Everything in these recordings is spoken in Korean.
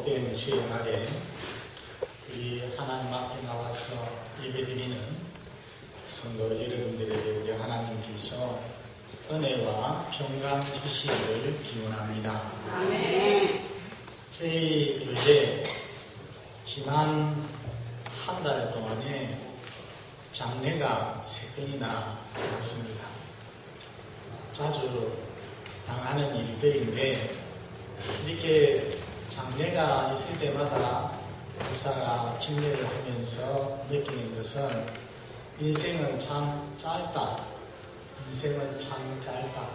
복된 주의 날에 우리 하나님 앞에 나와서 예배드리는 성도 여러분들에게 우리 하나님께서 은혜와 평강 주시기를 기원합니다. 아멘. 저희 교회 지난 한 달 동안에 장례가 3건이나 났습니다. 자주 당하는 일들인데 이렇게 장례가 있을 때마다 목사가 집례를 하면서 느끼는 것은 인생은 참 짧다. 인생은 참 짧다.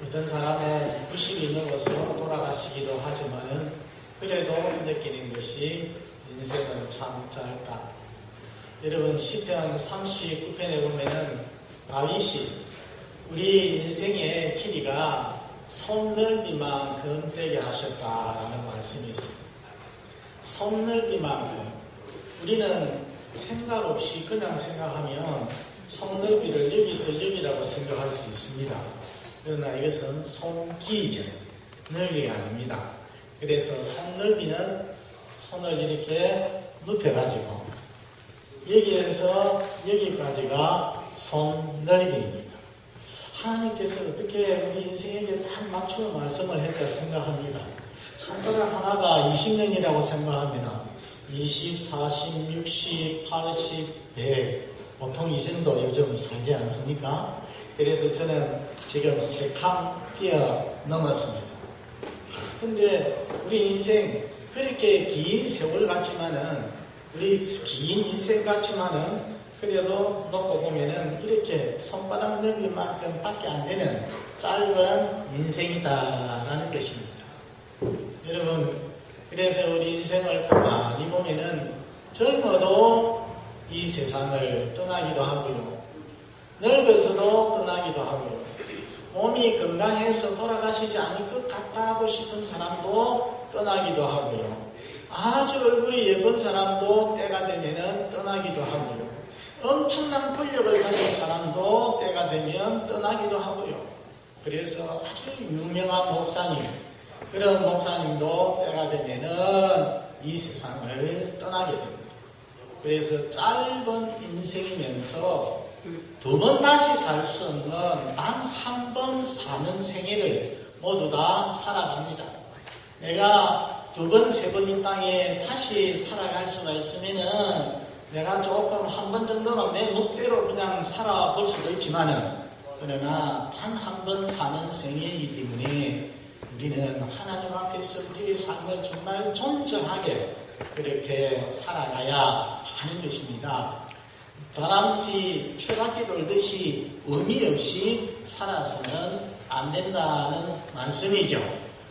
어떤 사람은 90이 넘어서 돌아가시기도 하지만은 그래도 느끼는 것이 인생은 참 짧다. 여러분 시편 39편에 보면은 다윗이 우리 인생의 길이가 손넓이만큼 되게 하셨다라는 말씀이 있습니다. 손넓이만큼. 우리는 생각 없이 그냥 생각하면 손넓이를 여기서 여기라고 생각할 수 있습니다. 그러나 이것은 손 길이죠. 넓이가 아닙니다. 그래서 손넓이는 손을 이렇게 눕혀가지고 여기에서 여기까지가 손넓이입니다. 하나님께서 어떻게 우리 인생에게 딱 맞추어 말씀을 했다 생각합니다. 손가락 하나가 20년이라고 생각합니다. 20, 40, 60, 80, 100 보통 이 정도 요즘 살지 않습니까? 그래서 저는 지금 3칸 뛰어넘었습니다. 근데 우리 인생 그렇게 긴 세월 같지만은 우리 긴 인생 같지만은 그래도 놓고 보면은 이렇게 손바닥 넓이만큼 밖에 안 되는 짧은 인생이다라는 것입니다. 여러분, 그래서 우리 인생을 가만히 보면은 젊어도 이 세상을 떠나기도 하고요. 늙어서도 떠나기도 하고요. 몸이 건강해서 돌아가시지 않을 것 같다 하고 싶은 사람도 떠나기도 하고요. 아주 얼굴이 예쁜 사람도 때가 되면은 떠나기도 하고요. 엄청난 권력을 가진 사람도 때가 되면 떠나기도 하고요. 그래서 아주 유명한 목사님, 그런 목사님도 때가 되면은 이 세상을 떠나게 됩니다. 그래서 짧은 인생이면서 2번 다시 살 수 없는 단 한 번 사는 생애를 모두 다 살아갑니다. 내가 2번, 3번 이 땅에 다시 살아갈 수가 있으면은 내가 조금 한 번 정도는 내 묵대로 그냥 살아볼 수도 있지만은 그러나 단 한 번 사는 생애이기 때문에 우리는 하나님 앞에서 우리의 삶을 정말 존중하게 그렇게 살아가야 하는 것입니다. 다람쥐 철학기 돌듯이 의미 없이 살아서는 안 된다는 말씀이죠.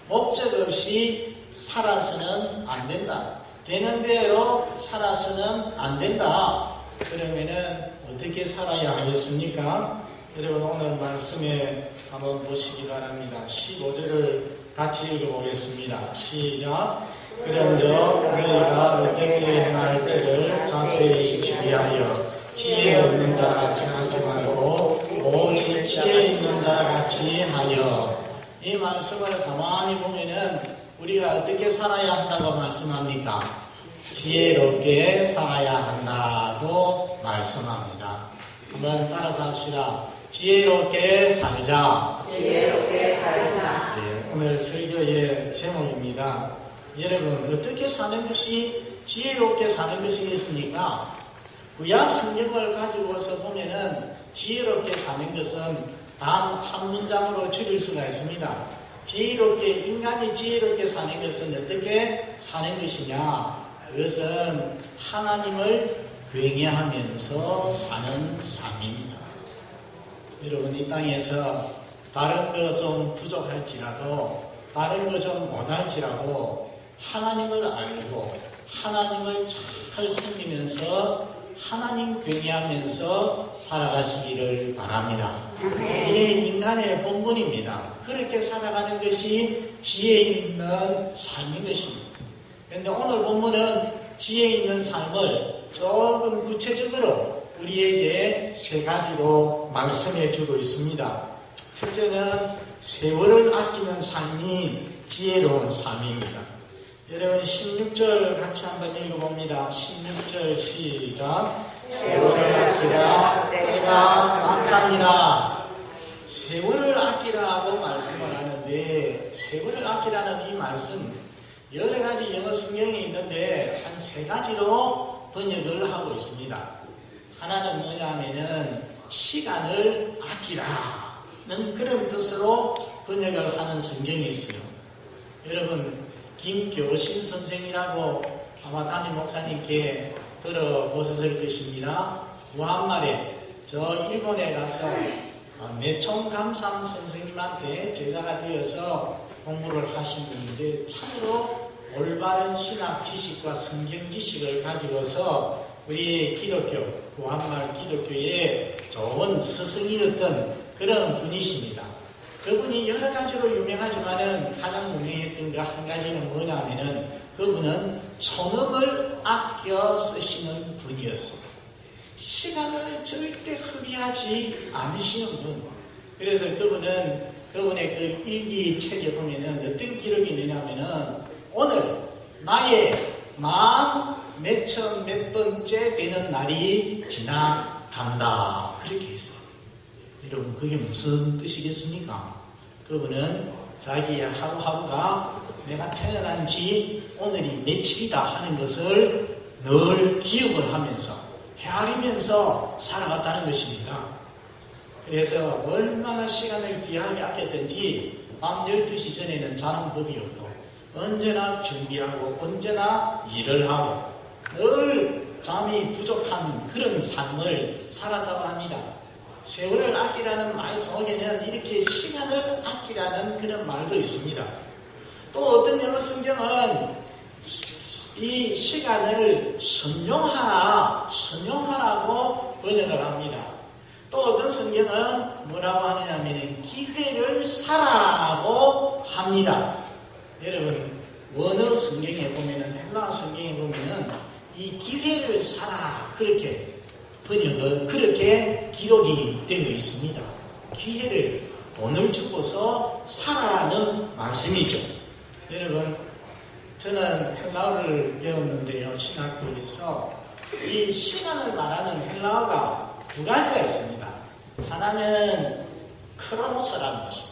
목적 없이 살아서는 안 된다. 되는 대로 살아서는 안 된다. 그러면은 어떻게 살아야 하겠습니까? 여러분 오늘 말씀에 한번 보시기 바랍니다. 15절을 같이 읽어보겠습니다. 시작. 그런즉 너희가 어떻게 행할지를 자세히 주의하여 지혜 없는 자 같이 하지 말고 오직 지혜 있는 자 같이 하여. 이 말씀을 가만히 보면은 우리가 어떻게 살아야 한다고 말씀합니까? 지혜롭게 살아야 한다고 말씀합니다. 한번 따라서 합시다. 지혜롭게 살자. 지혜롭게 살자. 네, 오늘 설교의 제목입니다. 여러분 어떻게 사는 것이 지혜롭게 사는 것이겠습니까? 구약 성경을 가지고서 보면은 지혜롭게 사는 것은 단 한 문장으로 줄일 수가 있습니다. 지혜롭게, 인간이 지혜롭게 사는 것은 어떻게 사는 것이냐? 그것은 하나님을 경외하면서 사는 삶입니다. 여러분 이 땅에서 다른 거 좀 부족할지라도 다른 거 좀 못할지라도 하나님을 알고 하나님을 잘 섬기면서 하나님 경외하면서 살아가시기를 바랍니다. 이게 인간의 본분입니다. 그렇게 살아가는 것이 지혜 있는 삶인 것입니다. 그런데 오늘 본문은 지혜 있는 삶을 조금 구체적으로 우리에게 3가지로 말씀해 주고 있습니다. 첫째는 세월을 아끼는 삶이 지혜로운 삶입니다. 여러분 16절 같이 한번 읽어봅니다. 16절 시작. 세월을 아끼라 때가 막하니라. 세월을 아끼라고 말씀을 하는데, 세월을 아끼라는 이 말씀 여러 가지 영어 성경이 있는데 한 세 가지로 번역을 하고 있습니다. 하나는 뭐냐면은 시간을 아끼라는 그런 뜻으로 번역을 하는 성경이 있어요. 여러분 김교신 선생이라고 아마 담임 목사님께 들어보셨을 것입니다. 무한말에 저 일본에 가서 내총감상 선생님한테 제자가 되어서 공부를 하신 분인데 참으로 올바른 신학 지식과 성경 지식을 가지고서 우리 기독교, 무한말 기독교의 좋은 스승이었던 그런 분이십니다. 그분이 여러 가지로 유명하지만은 가장 유명했던 거 한 가지는 뭐냐면은 그분은 촌음을 아껴 쓰시는 분이었어요. 시간을 절대 허비하지 않으시는 분. 그래서 그분의 그 일기책에 보면은 어떤 기록이 있느냐면은 오늘 나의 몇천 몇 번째 되는 날이 지나간다. 그렇게 했어요. 여러분 그게 무슨 뜻이겠습니까? 그분은 자기의 하루하루가 내가 태어난 지 오늘이 며칠이다 하는 것을 늘 기억을 하면서 헤아리면서 살아갔다는 것입니다. 그래서 얼마나 시간을 귀하게 아꼈던지 밤 12시 전에는 자는 법이 없고 언제나 준비하고 언제나 일을 하고 늘 잠이 부족한 그런 삶을 살았다고 합니다. 세월을 아끼라는 말 속에는 이렇게 시간을 아끼라는 그런 말도 있습니다. 또 어떤 영어 성경은 이 시간을 선용하라고 번역을 합니다. 또 어떤 성경은 뭐라고 하느냐면 기회를 사라고 합니다. 여러분 원어 성경에 보면은 헬라어 성경에 보면은 이 기회를 사라 그렇게 번역을 그렇게 기록이 되어 있습니다. 기회를 돈을 주고서 사라는 말씀이죠. 여러분 저는 헬라어를 배웠는데요. 신학교에서 이 시간을 말하는 헬라어가 두 가지가 있습니다. 하나는 크로노스라는 것입니다.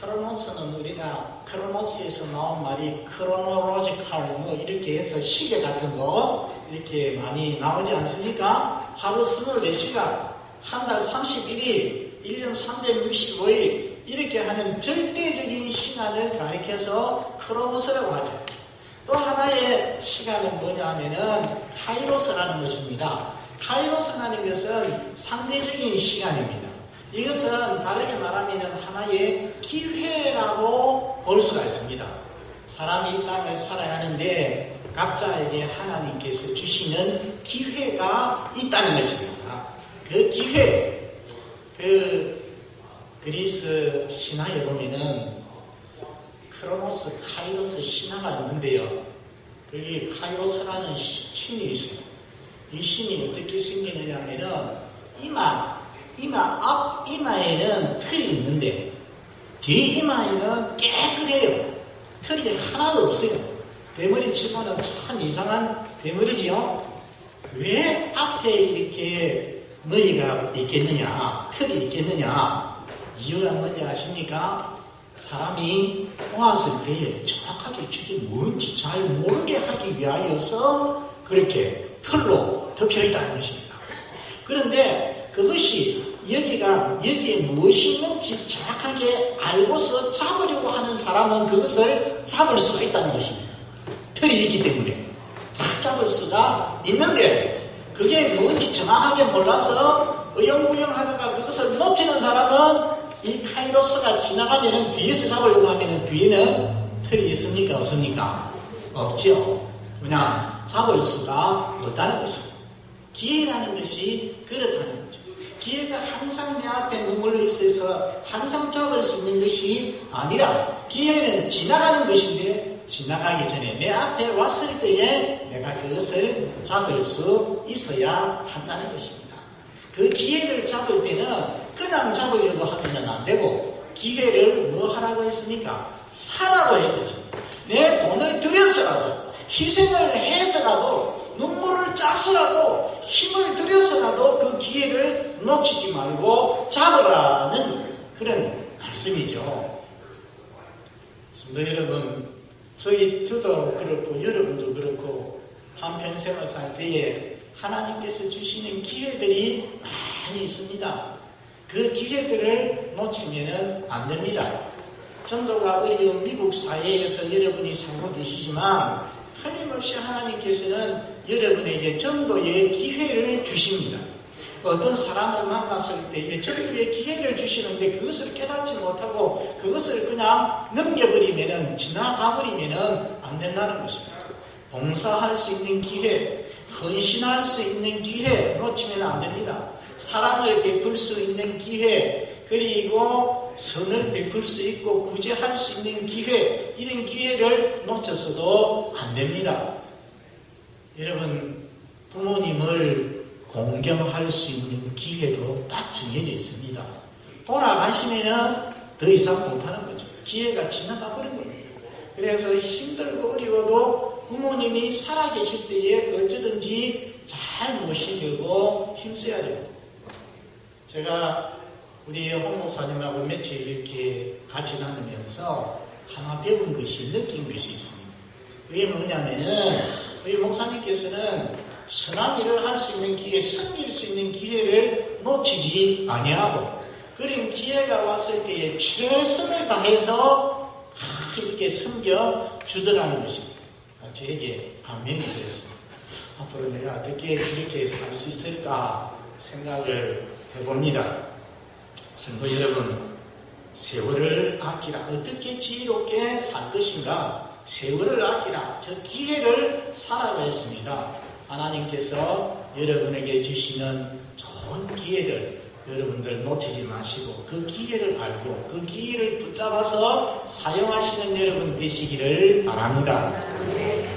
크로노스는 우리가 크로노스에서 나온 말이 크로노로지컬 뭐 이렇게 해서 시계 같은 거 이렇게 많이 나오지 않습니까? 하루 24시간, 한 달 31일, 1년 365일 이렇게 하는 절대적인 시간을 가리켜서 크로노스라고 하죠. 또 하나의 시간은 뭐냐면은 카이로스라는 것입니다. 카이로스라는 것은 상대적인 시간입니다. 이것은 다르게 말하면 하나의 기회라고 볼 수가 있습니다. 사람이 이 땅을 살아야 하는데 각자에게 하나님께서 주시는 기회가 있다는 것입니다. 그 기회, 그리스 신화에 보면은 크로노스, 카이로스 신화가 있는데요. 거기 카이로스라는 신이 있어요. 이 신이 어떻게 생기느냐면은 앞 이마에는 털이 있는데 뒤 이마에는 깨끗해요. 털이 하나도 없어요. 대머리 치고는 참 이상한 대머리지요. 왜 앞에 이렇게 머리가 있겠느냐, 털이 있겠느냐? 이유가 뭔지 아십니까? 사람이 보았을 때 정확하게 저게 뭔지 잘 모르게 하기 위하여서 그렇게 털로 덮여 있다는 것입니다. 그런데 그것이 여기에 무엇이 있는지 정확하게 알고서 잡으려고 하는 사람은 그것을 잡을 수가 있다는 것입니다. 털이 있기 때문에 딱 잡을 수가 있는데 그게 뭔지 정확하게 몰라서 어영부영 하다가 그것을 놓치는 사람은 이 카이로스가 지나가면은 뒤에서 잡으려고 하면은 뒤에는 털이 있습니까? 없습니까? 없죠. 그냥 잡을 수가 없다는 것입니다. 기회라는 것이 그렇다는 거죠. 기회가 항상 내 앞에 머물러 있어서 항상 잡을 수 있는 것이 아니라 기회는 지나가는 것인데 지나가기 전에 내 앞에 왔을 때에 내가 그것을 잡을 수 있어야 한다는 것입니다. 그 기회를 잡을 때는 그냥 잡으려고 하면 안 되고 기회를 뭐 하라고 했습니까? 사라고 했거든요. 내 돈을 들여서 희생을 해서라도 눈물을 짜서라도 힘을 들여서라도 그 기회를 놓치지 말고 잡으라는 그런 말씀이죠. 성도 여러분, 저도 그렇고 여러분도 그렇고 한평생을 살 때에 하나님께서 주시는 기회들이 많이 있습니다. 그 기회들을 놓치면 안 됩니다. 전도가 어려운 미국 사회에서 여러분이 살고 계시지만 틀림없이 하나님께서는 여러분에게 전도의 기회를 주십니다. 어떤 사람을 만났을 때에 전도의 기회를 주시는데 그것을 깨닫지 못하고 그것을 그냥 넘겨버리면 지나가버리면 안 된다는 것입니다. 봉사할 수 있는 기회, 헌신할 수 있는 기회 놓치면 안 됩니다. 사랑을 베풀 수 있는 기회, 그리고 선을 베풀 수 있고 구제할 수 있는 기회, 이런 기회를 놓쳐서도 안 됩니다. 여러분, 부모님을 공경할 수 있는 기회도 딱 정해져 있습니다. 돌아가시면은 더 이상 못하는 거죠. 기회가 지나가 버린 겁니다. 그래서 힘들고 어려워도 부모님이 살아계실 때에 어쩌든지 잘 모시려고 힘써야 됩니다. 제가 우리 홍 목사님하고 며칠 이렇게 같이 다니면서 하나 배운 것이, 느낀 것이 있습니다. 그게 뭐냐면은 우리 목사님께서는 선한 일을 할 수 있는 기회, 섬길 수 있는 기회를 놓치지 아니하고 그런 기회가 왔을 때에 최선을 다해서 이렇게 섬겨 주더라는 것입니다. 저에게 감명이 되었습니다. 앞으로 내가 어떻게 저렇게 살 수 있을까 생각을 해봅니다. 성도 여러분, 세월을 아끼라. 어떻게 지혜롭게 살 것인가? 세월을 아끼라. 저 기회를 살아가겠습니다. 하나님께서 여러분에게 주시는 좋은 기회들 여러분들 놓치지 마시고 그 기회를 알고 그 기회를 붙잡아서 사용하시는 여러분 되시기를 바랍니다.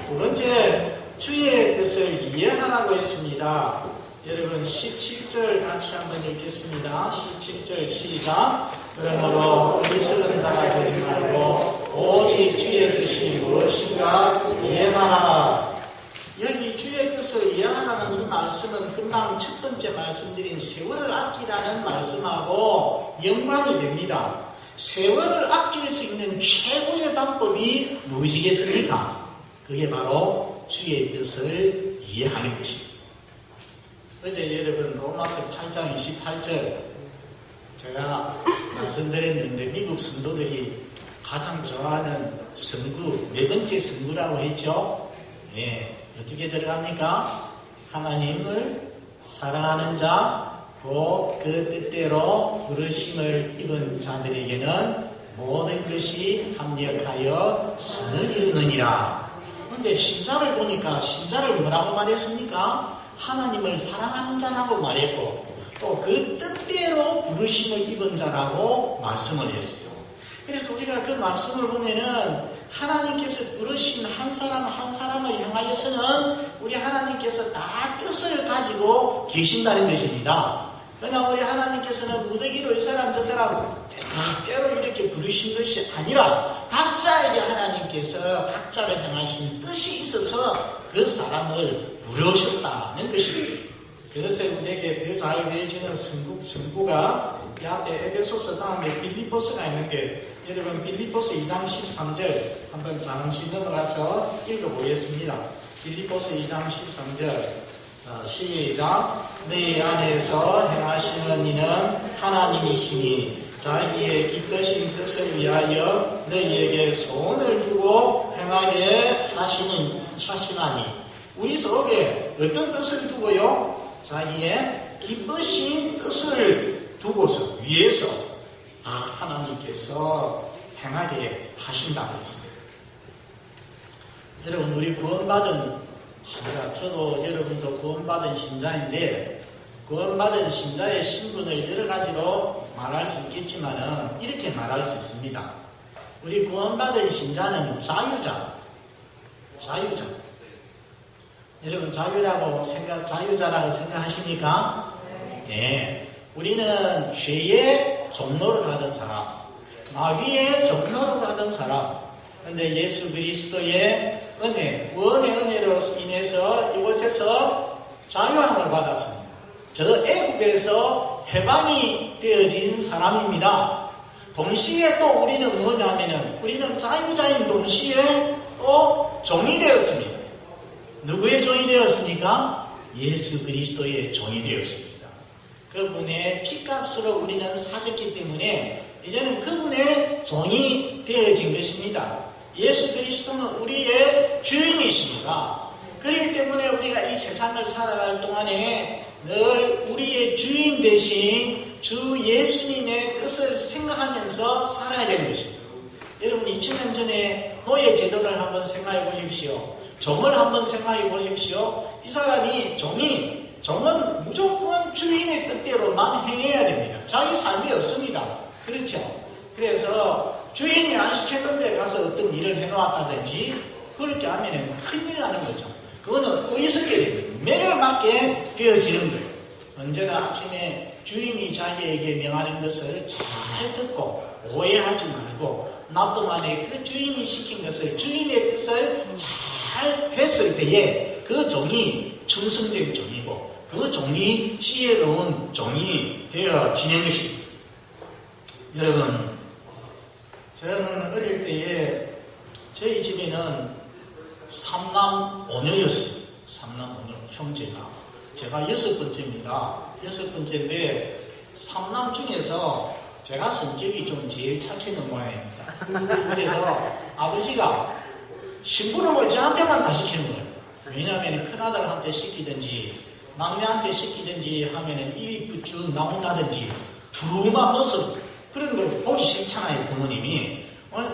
두 번째, 주의 뜻을 이해하라고 했습니다. 여러분 17절 같이 한번 읽겠습니다. 17절 시작. 그러므로 어리석은 자가 되지 말고 오직 주의 뜻이 무엇인가 이해하라. 여기 주의 뜻을 이해하라는 이 말씀은 금방 첫 번째 말씀드린 세월을 아끼라는 말씀하고 연관이 됩니다. 세월을 아낄 수 있는 최고의 방법이 무엇이겠습니까? 그게 바로 주의 뜻을 이해하는 것입니다. 어제 여러분 로마서 8장 28절 제가 말씀드렸는데 미국 성도들이 가장 좋아하는 성구, 네 번째 성구라고 했죠. 예, 어떻게 들어갑니까? 하나님을 사랑하는 자, 곧 그 뜻대로 부르심을 입은 자들에게는 모든 것이 합력하여 선을 이루느니라. 그런데 신자를 보니까 신자를 뭐라고 말했습니까? 하나님을 사랑하는 자라고 말했고 또 그 뜻대로 부르심을 입은 자라고 말씀을 했어요. 그래서 우리가 그 말씀을 보면은 하나님께서 부르신 한 사람 한 사람을 향하여서는 우리 하나님께서 다 뜻을 가지고 계신다는 것입니다. 그냥 우리 하나님께서는 무더기로 이 사람 저 사람 때로 이렇게 부르신 것이 아니라 각자에게 하나님께서 각자를 향하신 뜻이 있어서 그 사람을 부르셨다는 것입니다. 그것을 우리에게 더 잘 보여주는 성구가 이 앞에 에베소서 다음에 빌립보서가 있는데 여러분 빌립보서 2장 13절 한번 잠시 넘어가서 읽어보겠습니다. 빌립보서 2장 13절 자, 시작. 너희 안에서 행하시는 이는 하나님이시니 자기의 기쁘신 뜻을 위하여 너희에게 소원을 두고 행하게 하시나니 우리 속에 어떤 뜻을 두고요? 자기의 기쁘신 뜻을 두고서 위해서 하나님께서 행하게 하신다고 했습니다. 여러분 우리 구원받은 신자, 저도 여러분도 구원받은 신자인데 구원받은 신자의 신분을 여러 가지로 말할 수 있겠지만 이렇게 말할 수 있습니다. 우리 구원받은 신자는 자유자. 여러분 자유자라고 생각하십니까? 네. 우리는 죄의 종노릇 하던 사람, 마귀의 종노릇 하던 사람, 그런데 예수 그리스도의 은혜, 구원의 은혜로 인해서 이곳에서 자유함을 받았습니다. 저 애국에서 해방이 되어진 사람입니다. 동시에 또 우리는 뭐냐면은 우리는 자유자인 동시에 또 종이 되었습니다. 누구의 종이 되었습니까? 예수 그리스도의 종이 되었습니다. 그분의 피값으로 우리는 사졌기 때문에 이제는 그분의 종이 되어진 것입니다. 예수 그리스도는 우리의 주인이십니다. 그렇기 때문에 우리가 이 세상을 살아갈 동안에 늘 우리의 주인 대신 주 예수님의 뜻을 생각하면서 살아야 되는 것입니다. 여러분 2000년 전에 노예 제도를 한번 생각해 보십시오. 종을 한번 생각해 보십시오. 이 사람이 종은 무조건 주인의 뜻대로만 행해야 됩니다. 자기 삶이 없습니다. 그렇죠? 그래서 주인이 안 시켰던 데 가서 어떤 일을 해놓았다든지 그렇게 하면 큰일 나는 거죠. 그거는 어리석게 됩니다. 매를 맞게 되어지는 거예요. 언제나 아침에 주인이 자기에게 명하는 것을 잘 듣고 오해하지 말고 나 동안에 그 주인이 시킨 것을 주인의 뜻을 잘 했을 때에 그 종이 충성된 종이고 그 종이 지혜로운 종이 되어지는 것입니다. 여러분, 저는 어릴 때에 저희 집에는 3남 5녀였어요. 3남 5녀 형제가. 제가 6번째입니다. 6번째인데 3남 중에서 제가 성격이 좀 제일 착했는 모양입니다. 그래서 아버지가 심부름을 저한테만 다 시키는 거예요. 왜냐하면 큰아들한테 시키든지 막내한테 시키든지 하면은 입이 부쩍 나온다든지 두루만 모습 그런 거 보기 싫잖아요, 부모님이.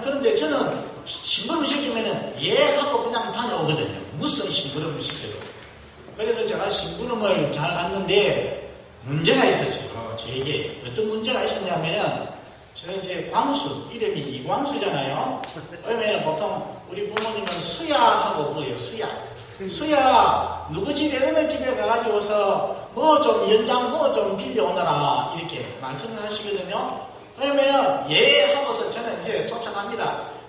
그런데 저는 심부름 시키면은 예 하고 그냥 다녀오거든요. 무슨 심부름을 시켜도. 그래서 제가 심부름을 잘 갔는데 문제가 있었어요. 저에게 어떤 문제가 있었냐면은 저 이제 광수 이름이 이광수잖아요. 그러면 보통 우리 부모님은 수야하고 불러요. 수야 누구 집에 어느 집에 가가지고서 뭐 좀 연장 뭐 좀 빌려오너라 이렇게 말씀을 하시거든요. 그러면은 예 하고서 저는 이제 쫓아갑니다.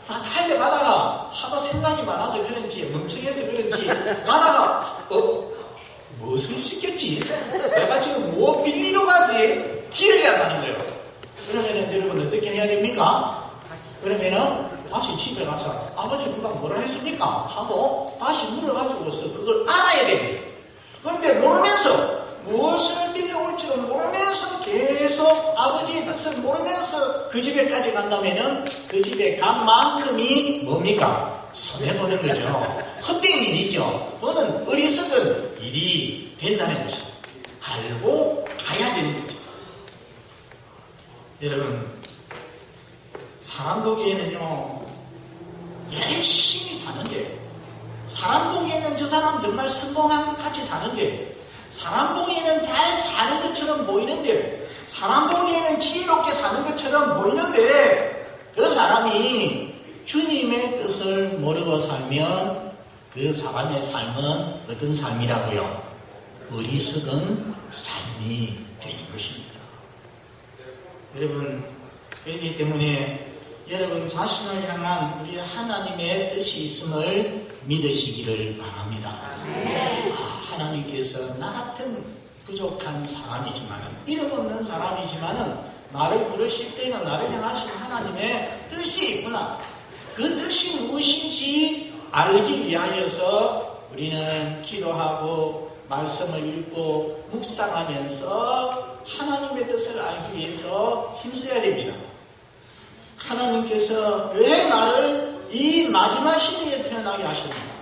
다 달려가다가 하도 생각이 많아서 그런지 멍청해서 그런지 가다가 무엇을 시켰지? 내가 지금 뭐 빌리러 가지? 기억이 안 나는 거예요. 그러면은 여러분 어떻게 해야 됩니까? 그러면은 다시 집에 가서 아버지 그가 뭐라 했습니까? 하고 다시 물어가지고서 그걸 알아야 됩니다. 그런데 모르면서 무엇을 빌려올지를 모르면서 계속 아버지의 뜻을 모르면서 그 집에까지 간다면은 그 집에 간 만큼이 뭡니까? 손해보는 거죠. 헛된 일이죠. 그거는 어리석은 일이 된다는 것입니다. 알고 가야 되는 거죠. 여러분, 사람 보기에는요 열심히 사는데 사람 보기에는 저 사람 정말 성공한 것 같이 사는데 사람 보기에는 잘 사는 것처럼 보이는데 사람 보기에는 지혜롭게 사는 것처럼 보이는데 그 사람이 주님의 뜻을 모르고 살면 그 사람의 삶은 어떤 삶이라고요? 어리석은 삶이 되는 것입니다. 여러분, 그렇기 때문에 여러분 자신을 향한 우리 하나님의 뜻이 있음을 믿으시기를 바랍니다. 하나님께서 나 같은 부족한 사람이지만은 이름 없는 사람이지만은 나를 부르실 때는 나를 향하신 하나님의 뜻이 있구나. 그 뜻이 무엇인지 알기 위하여서 우리는 기도하고 말씀을 읽고 묵상하면서 하나님의 뜻을 알기 위해서 힘써야 됩니다. 하나님께서 왜 나를 이 마지막 시대에 태어나게 하셨는가?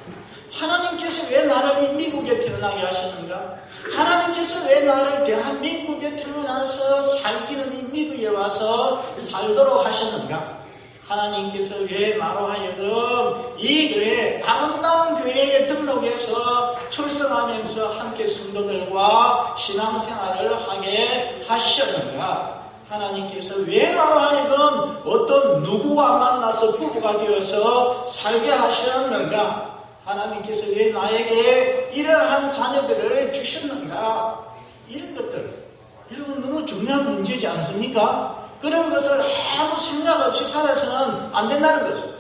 하나님께서 왜 나를 이 미국에 태어나게 하셨는가? 하나님께서 왜 나를 대한민국에 태어나서 살기는 이 미국에 와서 살도록 하셨는가? 하나님께서 왜 나로 하여금 이 교회, 아름다운 교회에 등록해서 출석하면서 함께 성도들과 신앙생활을 하게 하셨는가? 하나님께서 왜 나로 하여금 어떤 누구와 만나서 부부가 되어서 살게 하셨는가? 하나님께서 왜 나에게 이러한 자녀들을 주셨는가? 이런 것들, 여러분 너무 중요한 문제지 않습니까? 그런 것을 아무 생각 없이 살아서는 안 된다는 거죠.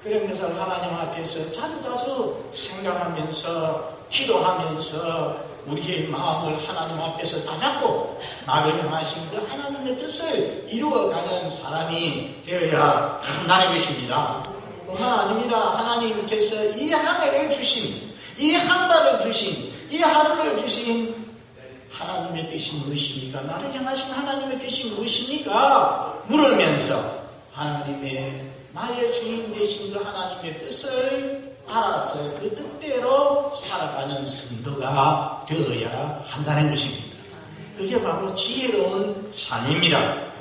그런 것을 하나님 앞에서 자주자주 생각하면서 기도하면서 우리의 마음을 하나님 앞에서 다잡고 나를 향하신 그 하나님의 뜻을 이루어가는 사람이 되어야 한다는 것입니다. 뿐만 아닙니다. 하나님께서 이 한 해를 주신, 이 한 달을 주신, 이 하루를 주신 하나님의 뜻이 무엇입니까? 나를 향하신 하나님의 뜻이 무엇입니까? 물으면서 하나님의 나의 주인 되신 그 하나님의 뜻을 알아서 그 뜻대로 살아가는 성도가 되어야 한다는 것입니다. 그게 바로 지혜로운 삶입니다.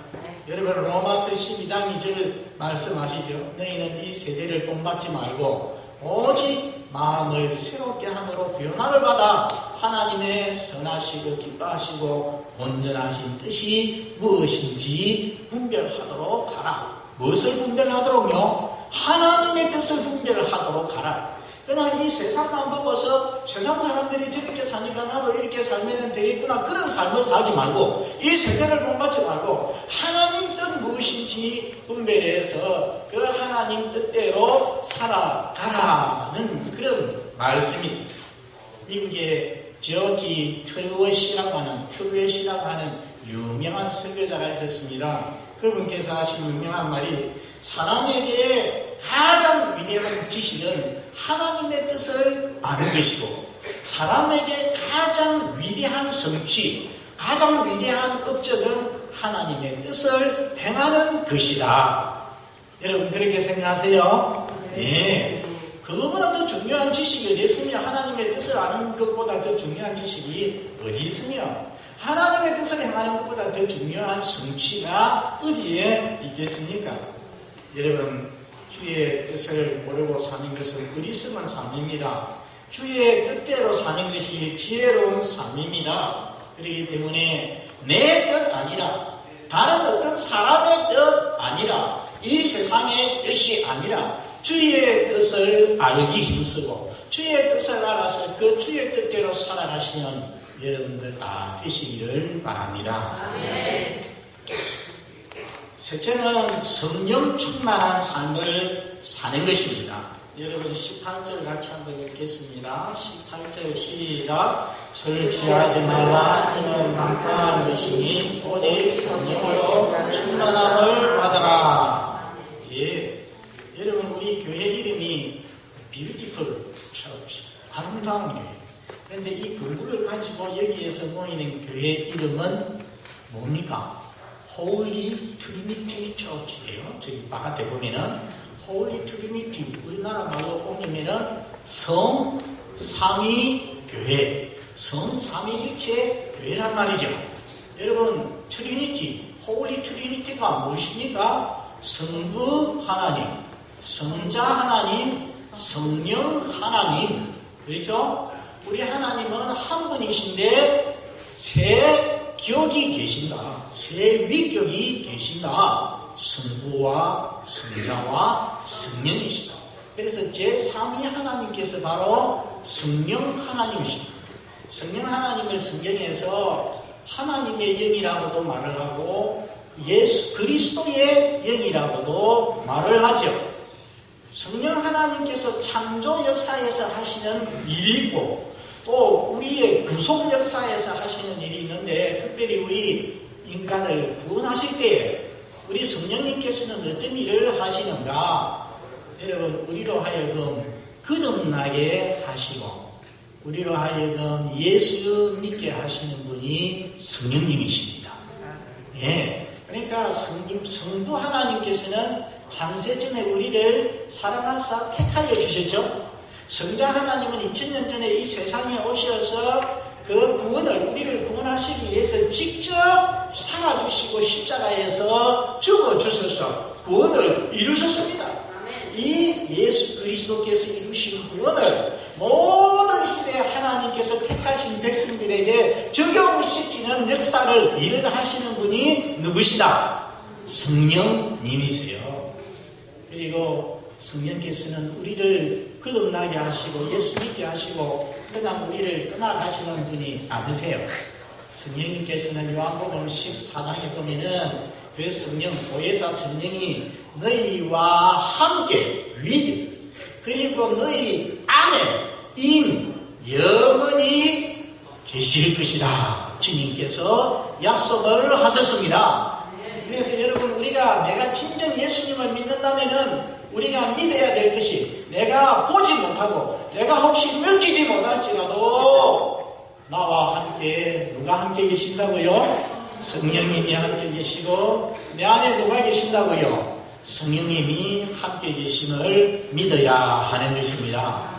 여러분 로마서 12장 2절 말씀하시죠. 너희는 이 세대를 본받지 말고 오직 마음을 새롭게 함으로 변화를 받아 하나님의 선하시고 기뻐하시고 온전하신 뜻이 무엇인지 분별하도록 하라. 무엇을 분별하도록요? 하나님의 뜻을 분별하도록 하라. 그냥 이 세상만 보고서 세상 사람들이 저렇게 사니까 나도 이렇게 살면 되겠구나, 그런 삶을 살지 말고 이 세대를 본받지 말고 하나님 뜻 무엇인지 분별해서 그 하나님 뜻대로 살아가라는 그런 말씀이죠. 미국의 저지 트루엇이라고 하는 유명한 설교자가 있었습니다. 그분께서 하신 유명한 말이 사람에게 가장 위대한 지식은 하나님의 뜻을 아는 것이고 사람에게 가장 위대한 성취, 가장 위대한 업적은 하나님의 뜻을 행하는 것이다. 여러분 그렇게 생각하세요? 네. 그거보다 더 중요한 지식이 어디 있으며 하나님의 뜻을 아는 것보다 더 중요한 지식이 어디 있으며 하나님의 뜻을 행하는 것보다 더 중요한 성취가 어디에 있겠습니까? 여러분 주의 뜻을 모르고 사는 것은 어리석은 삶입니다. 주의 뜻대로 사는 것이 지혜로운 삶입니다. 그렇기 때문에 내 뜻 아니라 다른 어떤 사람의 뜻 아니라 이 세상의 뜻이 아니라 주의 뜻을 알기 힘쓰고 주의 뜻을 알아서 그 주의 뜻대로 살아가시는 여러분들 다 되시기를 바랍니다. 아멘. 셋째는 성령 충만한 삶을 사는 것입니다. 여러분 18절 같이 한번 읽겠습니다. 18절 시작. 술 취하지 말라. 이는 방탕한 것이니 오직 성령으로 충만함을 받아라. 예. 여러분 우리 교회 이름이 Beautiful Church, 아름다운 교회. 그런데 이 근구를 가지고 여기에서 모이는 교회 이름은 뭡니까? Holy Trinity Church예요. 저기 바깥에 보면은 Holy Trinity, 우리나라 말로 옮기면은 성삼위교회, 성삼위일체 교회란 말이죠. 여러분 Trinity, Holy Trinity가 무엇입니까? 성부 하나님, 성자 하나님, 성령 하나님. 그렇죠? 우리 하나님은 한 분이신데 세 격이 계신다. 세 위격이 계신다. 성부와 성자와 성령이시다. 그래서 제3위 하나님께서 바로 성령 하나님이십니다. 성령 하나님을 성경에서 하나님의 영이라고도 말을 하고 예수 그리스도의 영이라고도 말을 하죠. 성령 하나님께서 창조 역사에서 하시는 일이 있고 또 우리의 구속 역사에서 하시는 일이 있는데 특별히 우리 인간을 구원하실 때 우리 성령님께서는 어떤 일을 하시는가? 여러분 우리로 하여금 거듭나게 하시고 우리로 하여금 예수 믿게 하시는 분이 성령님이십니다. 예, 그러니까 성부 하나님께서는 창세전에 우리를 사랑하사 택하여 주셨죠. 성자 하나님은 2000년 전에 이 세상에 오셔서 그 구원을 우리를 구원하시기 위해서 직접 살아주시고 십자가에서 죽어주셔서 구원을 이루셨습니다. 이 예수 그리스도께서 이루신 구원을 모든 시대에 하나님께서 택하신 백성들에게 적용시키는 역사를 일을 하시는 분이 누구시다? 성령님이세요. 그리고 성령께서는 우리를 거듭나게 하시고 예수 믿게 하시고 그냥 우리를 떠나가시는 분이 아니세요. 성령님께서는 요한복음 14장에 보면은 그 성령, 보혜사 성령이 너희와 함께 with 그리고 너희 안에 in 영원히 계실 것이다. 주님께서 약속을 하셨습니다. 그래서 여러분 우리가 내가 진정 예수님을 믿는다면은 우리가 믿어야 될 것이 내가 보지 못하고 내가 혹시 느끼지 못할지라도 나와 함께 누가 함께 계신다고요? 성령님이 함께 계시고 내 안에 누가 계신다고요? 성령님이 함께 계심을 믿어야 하는 것입니다.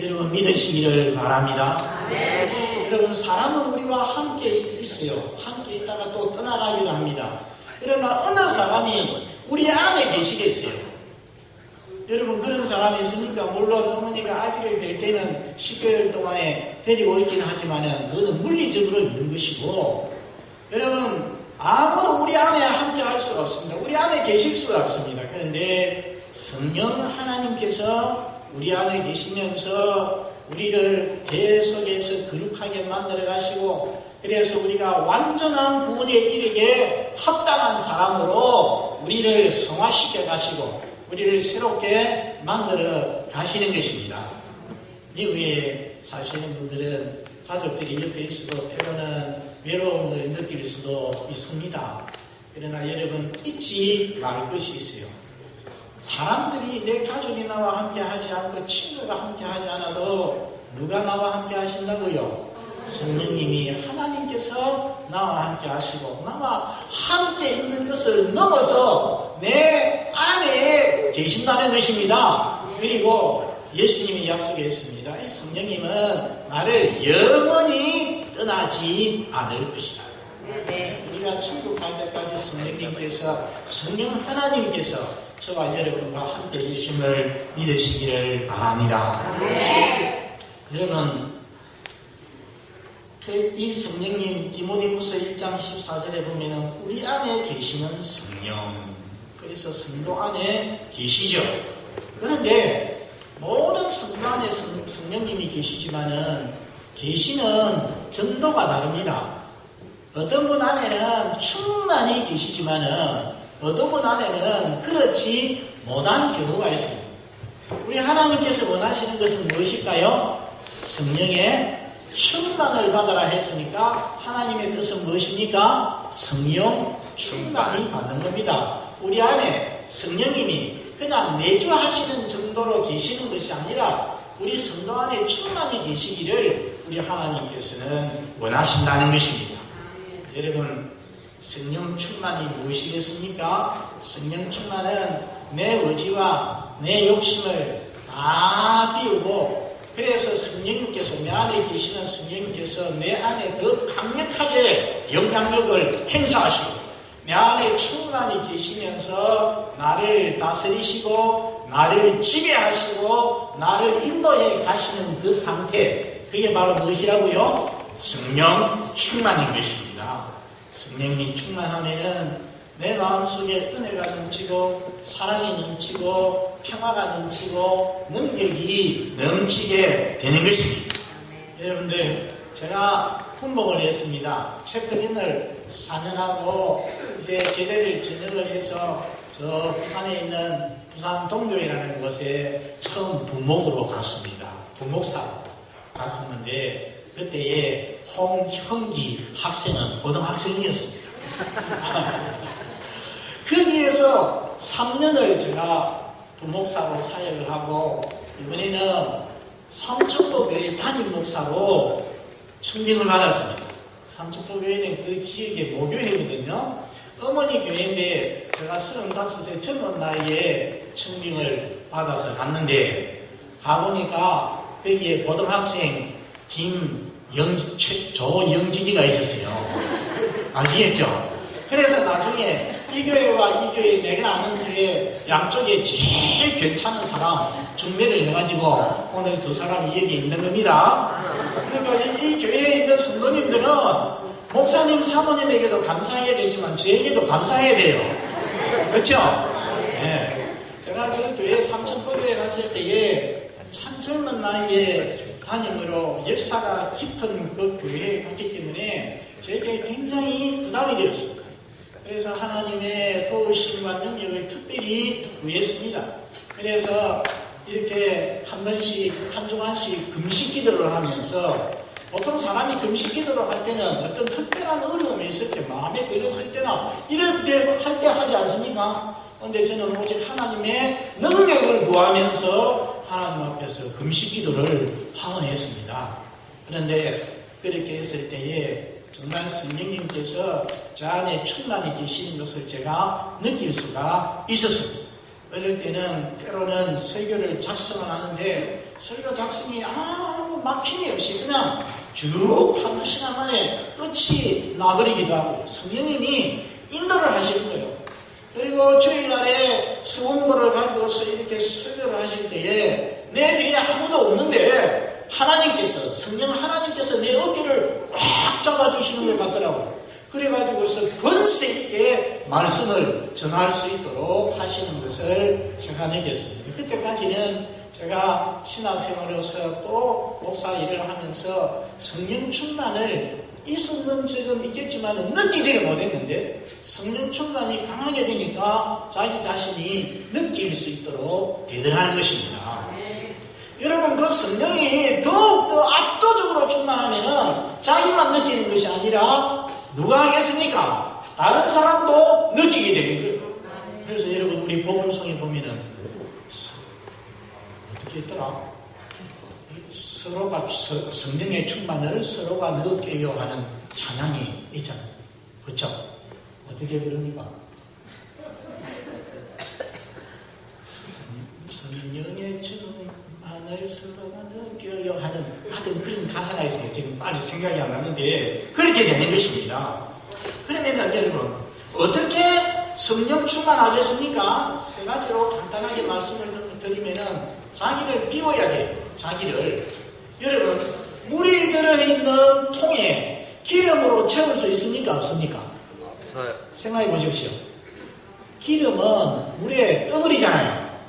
여러분 믿으시기를 바랍니다. 여러분 사람은 우리와 함께 있어요. 함께 있다가 또 떠나가기도 합니다. 그러나 어느 사람이 우리 안에 계시겠어요? 여러분 그런 사람이 있으니까 물론 어머니가 아기를 뵐 때는 10개월 동안에 데리고 있긴 하지만 그것은 물리적으로 있는 것이고 여러분 아무도 우리 안에 함께 할 수가 없습니다. 우리 안에 계실 수가 없습니다. 그런데 성령 하나님께서 우리 안에 계시면서 우리를 계속해서 거룩하게 만들어 가시고 그래서 우리가 완전한 구원에 이르게 합당한 사람으로 우리를 성화시켜 가시고 우리를 새롭게 만들어 가시는 것입니다. 미국에 사시는 분들은 가족들이 옆에 있어도 때로는 외로움을 느낄 수도 있습니다. 그러나 여러분 잊지 말 것이 있어요. 사람들이 내 가족이 나와 함께 하지 않고 친구가 함께 하지 않아도 누가 나와 함께 하신다고요? 성령님이 하나님께서 나와 함께 하시고 나와 함께 있는 것을 넘어서 내 안에 계신다는 것입니다. 그리고 예수님이 약속했습니다. 이 성령님은 나를 영원히 떠나지 않을 것이다. 우리가 천국 갈 때까지 성령님께서 성령 하나님께서 저와 여러분과 함께 계심을 믿으시기를 바랍니다. 여러분 이 성령님 디모데후서 1장 14절에 보면은 우리 안에 계시는 성령 그래서 성도 안에 계시죠. 그런데 모든 성도 안에 성령님이 계시지만은 계시는 정도가 다릅니다. 어떤 분 안에는 충만히 계시지만은 어떤 분 안에는 그렇지 못한 경우가 있습니다. 우리 하나님께서 원하시는 것은 무엇일까요? 성령의 충만을 받아라 했으니까 하나님의 뜻은 무엇입니까? 성령 충만이 받는 겁니다. 우리 안에 성령님이 그냥 내주하시는 정도로 계시는 것이 아니라 우리 성도 안에 충만히 계시기를 우리 하나님께서는 원하신다는 것입니다. 여러분 성령 충만이 무엇이겠습니까? 성령 충만은 내 의지와 내 욕심을 다 띄우고 그래서 성령님께서 내 안에 계시는 성령님께서 내 안에 더 강력하게 영향력을 행사하시고 내 안에 충만히 계시면서 나를 다스리시고 나를 지배하시고 나를 인도해 가시는 그 상태 그게 바로 무엇이라고요? 성령 충만인 것입니다. 성령이 충만하면은 내 마음속에 은혜가 넘치고 사랑이 넘치고 평화가 넘치고 능력이 넘치게 되는 것입니다. 여러분들 제가 군복을 했습니다. 챕터인을 4년 하고 이제 제대를 전역을 해서 저 부산에 있는 부산 동교회라는 곳에 처음 부목으로 갔습니다. 부목사로 갔었는데 그때의 홍형기 학생은 고등학생이었습니다. 거기에서 3년을 제가 부목사로 사역을 하고 이번에는 삼척도교회 담임 목사로 청빙을 받았습니다. 삼척도교회는 그 지역의 모교회거든요. 어머니 교회인데 제가 35세 젊은 나이에 청빙을 받아서 갔는데 가보니까 거기에 고등학생 조영진이가 있었어요. 아시겠죠? 그래서 나중에 이 교회와 이 교회 내가 아는 교회 양쪽에 제일 괜찮은 사람 중매를 해가지고 오늘 두 사람이 여기 있는 겁니다. 그러니까 이 교회에 있는 성도님들은 목사님 사모님에게도 감사해야 되지만 저에게도 감사해야 돼요. 그렇죠? 네. 제가 그 교회 삼천포교에 갔을 때에 참 젊은 나이에 담임으로 역사가 깊은 그 교회에 갔기 때문에 저에게 굉장히 부담이 되었습니다. 그래서 하나님의 도우심과 능력을 특별히 구했습니다. 그래서 이렇게 한 번씩, 한 주간씩 금식 기도를 하면서 보통 사람이 금식 기도를 할 때는 어떤 특별한 어려움이 있을 때, 마음에 걸렸을 때나 이럴 때 할 때 하지 않습니까? 그런데 저는 오직 하나님의 능력을 구하면서 하나님 앞에서 금식 기도를 하곤 했습니다. 그런데 그렇게 했을 때에 정말 성령님께서 저 안에 충만히 계시는 것을 제가 느낄 수가 있었습니다. 어릴 때는 때로는 설교를 작성을 하는데 설교 작성이 아무 막힘이 없이 그냥 쭉 한두 시간 만에 끝이 나버리기도 하고 성령님이 인도를 하시는 거예요. 그리고 주일날에 서원고를 가지고서 이렇게 설교를 하실 때에 내 뒤에 아무도 없는데 하나님께서, 성령 하나님께서 내 어깨를 꽉 잡아주시는 것 같더라고요. 그래가지고서 권세 있게 말씀을 전할 수 있도록 하시는 것을 제가 느꼈습니다. 그때까지는 제가 신학생으로서 또 목사 일을 하면서 성령 충만을 있었는 적은 있겠지만 느끼지를 못했는데 성령 충만이 강하게 되니까 자기 자신이 느낄 수 있도록 되더라는 것입니다. 여러분, 그 성령이 더욱더 압도적으로 충만하면은 자기만 느끼는 것이 아니라 누가 알겠습니까? 다른 사람도 느끼게 되는 거예요. 그래서 여러분, 우리 복음성에 보면은 어떻게 했더라? 서로가 성령의 충만을 서로가 느껴요 하는 찬양이 있잖아요. 그렇죠? 어떻게 부릅니까? 성령의 충만을 서로가 느껴요 하는 하여튼 그런 가사가 있어요. 지금 빨리 생각이 안 나는데 그렇게 되는 것입니다. 그러면은 여러분, 어떻게 성령 충만하겠습니까? 세 가지로 간단하게 말씀을 드리면은 자기를 비워야 돼요. 자기를. 여러분, 물이 들어있는 통에 기름으로 채울 수 있습니까? 없습니까? 생각해 보십시오. 기름은 물에 떠버리잖아요.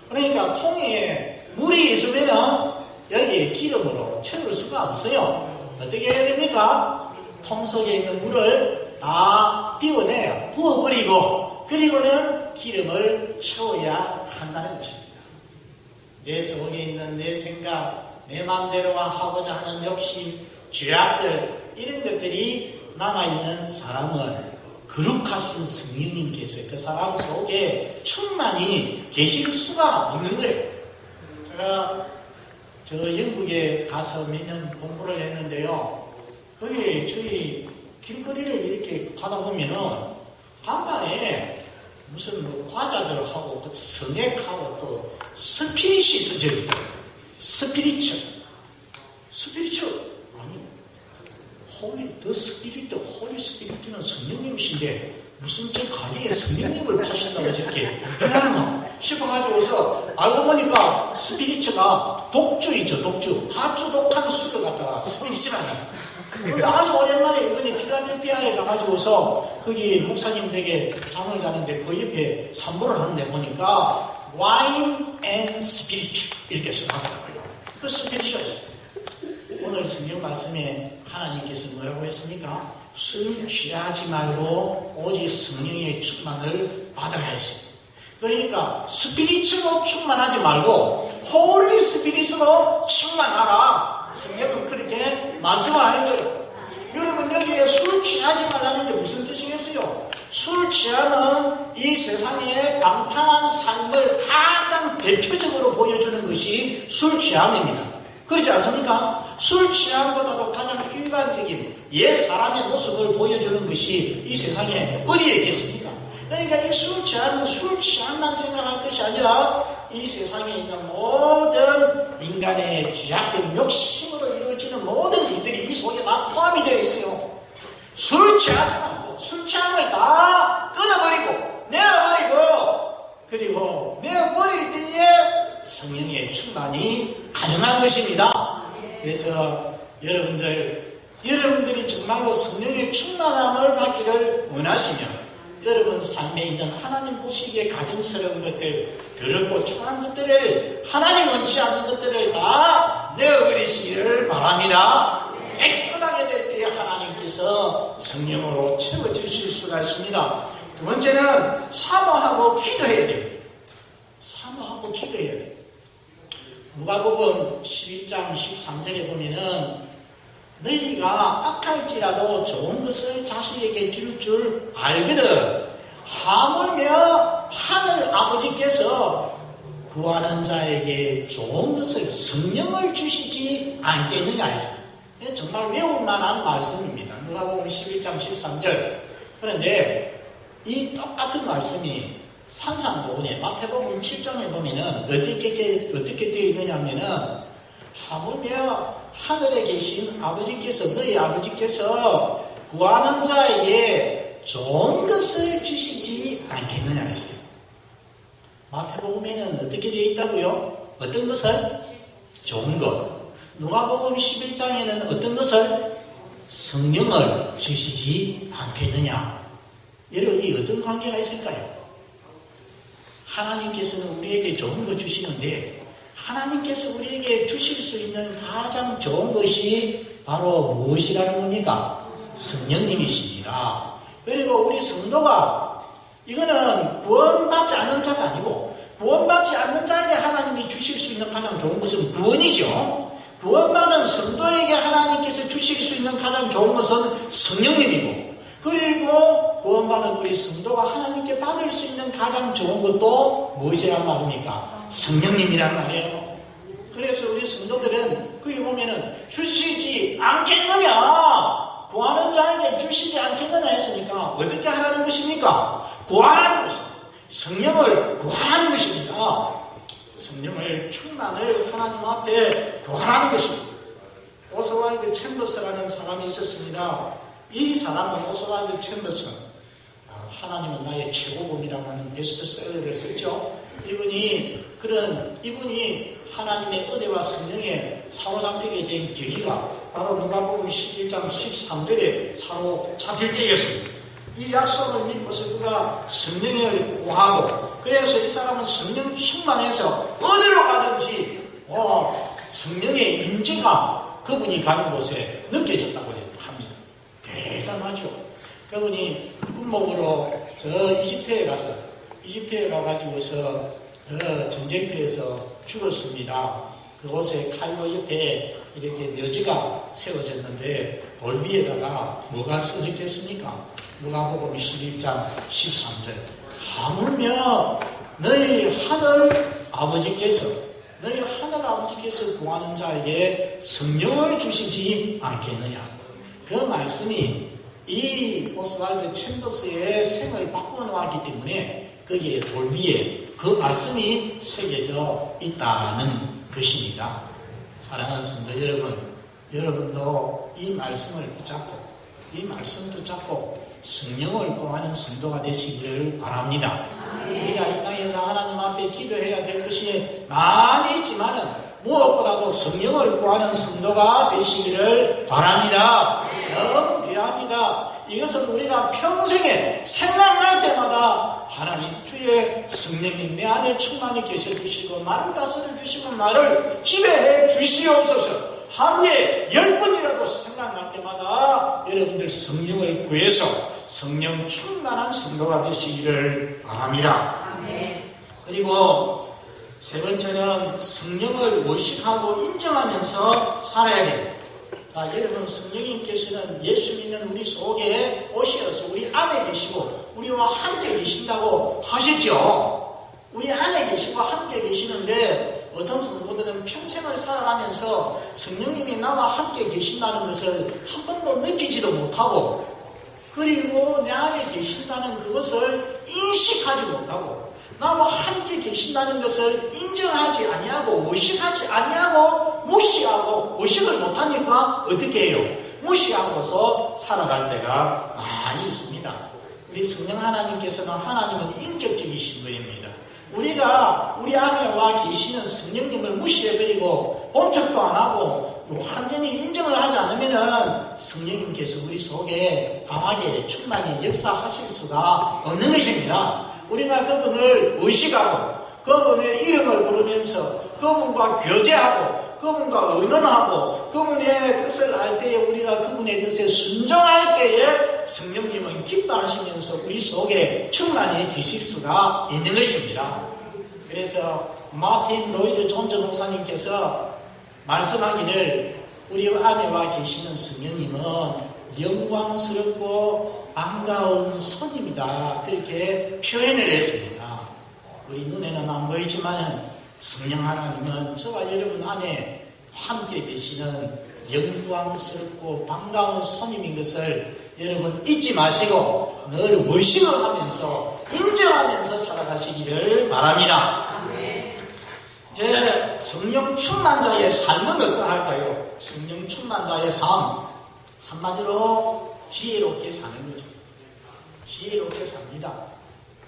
그러니까 통에 물이 있으면은 여기에 기름으로 채울 수가 없어요. 어떻게 해야 됩니까? 통 속에 있는 물을 다 비워내야 부어버리고 그리고는 기름을 채워야 한다는 것입니다. 내 속에 있는 내 생각, 내 마음대로 하고자 하는 욕심, 죄악들 이런 것들이 남아있는 사람은 거룩하신 성령님께서 그 사람 속에 충만히 계실 수가 없는 거예요. 제가 저 영국에 가서 몇 년 공부를 했는데요. 거기 저희 길거리를 이렇게 가다 보면은 간판에 무슨 뭐 과자들하고 그 성액하고 또 스피릿이 있어져 있다. 스피리츠 아니 홀리 더 스피리트 홀리 스피리트는 성령님이신데 무슨 저 가게에 성령님을 파신다고 저렇게 해라는 싶어가지고서 알고 보니까 스피리츠가 독주이죠. 독주 아주 독한 술을 갖다가 스피리츠라는 거예요. 근데 아주 오랜만에 이번에 필라델피아에 가가지고서 거기 목사님 댁에 잠을 자는데 그 옆에 산보를 하는데 보니까 와인 앤 스피리츠 이렇게 써놨더라고요. 그 스피리츠가 있어요. 오늘 성경 말씀에 하나님께서 뭐라고 했습니까? 술 취하지 말고 오직 성령의 충만을 받아야 했어요. 그러니까 스피리츠로 충만하지 말고 홀리 스피리츠로 충만하라. 성경은 그렇게 말씀을 하는 거예요. 여러분, 여기에 술 취하지 말라는 게 무슨 뜻이겠어요? 술 취하는 이 세상의 방탕한 삶을 가장 대표적으로 보여주는 것이 술 취함입니다. 그렇지 않습니까? 술 취함보다도 가장 일반적인 옛 사람의 모습을 보여주는 것이 이 세상에 어디에 있겠습니까? 그러니까 이 술 취함은 술 취함만 생각할 것이 아니라 이 세상에 있는 모든 인간의 죄악된 욕심으로 이루어지는 모든 일들이 이 속에 다 포함이 되어 있어요. 술 취하지 말고 술 취함을 다 끊어버리고 내어버리고 그리고 내어버릴 때에 성령의 충만이 가능한 것입니다. 그래서 여러분들이 정말로 성령의 충만함을 받기를 원하시면 여러분 삶에 있는 하나님 보시기에 가증스러운 것들, 더럽고 추한 것들을 하나님 원치 않는 것들을 다 내어버리시기를 바랍니다. 깨끗하게 될 때에 하나님께서 성령으로 채워주실 수가 있습니다. 두 번째는 사모하고 기도해야 됩니다. 사모하고 기도해야 돼요. 누가복음 11장 13절에 보면은 너희가 악할지라도 좋은 것을 자식에게 줄 줄 알거든 하물며 하늘 아버지께서 구하는 자에게 좋은 것을 성령을 주시지 않겠느냐 했어요. 정말 외울 만한 말씀입니다. 누가복음 11장 13절. 그런데 이 똑같은 말씀이 산상보훈에 마태복음 7장에 보면은 어떻게 되어 있느냐면은 하물며 하늘에 계신 아버지께서 너희 아버지께서 구하는 자에게 좋은 것을 주시지 않겠느냐 했어요. 마태복음에는 어떻게 되어 있다고요? 어떤 것을? 좋은 것. 누가복음 11장에는 어떤 것을? 성령을 주시지 않겠느냐. 여러분 이 어떤 관계가 있을까요? 하나님께서는 우리에게 좋은 것 주시는데 하나님께서 우리에게 주실 수 있는 가장 좋은 것이 바로 무엇이라는 겁니까? 성령님이십니다. 그리고 우리 성도가 이거는 구원받지 않는 자가 아니고 구원받지 않는 자에게 하나님이 주실 수 있는 가장 좋은 것은 구원이죠. 구원받은 성도에게 하나님께서 주실 수 있는 가장 좋은 것은 성령님이고 그리고 구원받은 우리 성도가 하나님께 받을 수 있는 가장 좋은 것도 무엇이란 말입니까? 성령님이란 말이에요. 그래서 우리 성도들은 거기 보면은 주시지 않겠느냐 구하는 자에게 주시지 않겠느냐 했으니까 어떻게 하라는 것입니까? 구하라는 것입니다. 성령을 구하라는 것입니다. 성령을 충만을 하나님 앞에 구하라는 것입니다. 오스왈드 챔버스라는 사람이 있었습니다. 이 사람은 오스왈드 챔버스 하나님은 나의 최고봉이라고 하는 베스트셀러를 썼죠. 이분이 하나님의 은혜와 성령에 사로잡히게 된 계기가 바로 누가복음 11장 13절에 사로잡힐 때였습니다. 이 약속을 믿고서 그가 성령을 구하고 그래서 이 사람은 성령 충만해서 어디로 가든지 성령의 임재가 그분이 가는 곳에 느껴졌다고 합니다. 대단하죠. 그분이 군목으로 저 이집트에 가가지고서 전쟁터에서 죽었습니다. 그곳에 카이로 옆에 이렇게 묘지가 세워졌는데 돌 위에다가 뭐가 써졌겠습니까? 누가복음 11장 13절 하물며 너희 하늘 아버지께서 구하는 자에게 성령을 주시지 않겠느냐. 그 말씀이 이 오스왈드 챔버스의 생을 바꾸어 놓았기 때문에 거기에 돌 위에 그 말씀이 새겨져 있다는 것입니다. 사랑하는 성도 여러분, 여러분도 이 말씀을 붙잡고 성령을 구하는 성도가 되시기를 바랍니다. 우리가 이 땅에서 하나님 앞에 기도해야 될 것이 많이 있지만은 무엇보다도 성령을 구하는 성도가 되시기를 바랍니다. 너무 귀합니다. 이것은 우리가 평생에 생각날 때마다 하나님 주의 성령님 내 안에 충만히 계셔 주시고 나를 다스려 주시고 나를 지배해 주시옵소서. 하루에 10번이라도 생각날 때마다 여러분들 성령을 구해서 성령 충만한 성도가 되시기를 바랍니다. 그리고 세 번째는 성령을 의식하고 인정하면서 살아야 됩니다. 자, 여러분 성령님께서는 예수 믿는 우리 속에 오셔서 우리 안에 계시고 우리와 함께 계신다고 하셨죠. 우리 안에 계시고 함께 계시는데 어떤 성도들은 평생을 살아가면서 성령님이 나와 함께 계신다는 것을 한 번도 느끼지도 못하고 그리고 내 안에 계신다는 그것을 인식하지 못하고 나와 함께 계신다는 것을 인정하지 아니하고 의식하지 아니하고 무시하고 의식을 못하니까 어떻게 해요? 무시하고서 살아갈 때가 많이 있습니다. 우리 성령 하나님께서는 하나님은 인격적이신 분입니다. 우리가 우리 안에 와 계시는 성령님을 무시해버리고 본척도 안 하고 완전히 인정을 하지 않으면 성령님께서 우리 속에 강하게 충만히 역사하실 수가 없는 것입니다. 우리가 그분을 의식하고 그분의 이름을 부르면서 그분과 교제하고 그분과 의논하고 그분의 뜻을 알 때에 우리가 그분의 뜻에 순종할 때에 성령님은 기뻐하시면서 우리 속에 충만히 계실 수가 있는 것입니다. 그래서 마틴 로이드 존즈 목사님께서 말씀하기를 우리 안에와 계시는 성령님은 영광스럽고 반가운 손님이다. 그렇게 표현을 했습니다. 우리 눈에는 안 보이지만 성령 하나님은 저와 여러분 안에 함께 계시는 영광스럽고 반가운 손님인 것을 여러분 잊지 마시고 늘 의식을 하면서 인정하면서 살아가시기를 바랍니다. 이제 성령 충만 자의 삶은 어떠할까요? 성령 충만 자의 삶 한마디로 지혜롭게 사는 거죠. 지혜롭게 삽니다.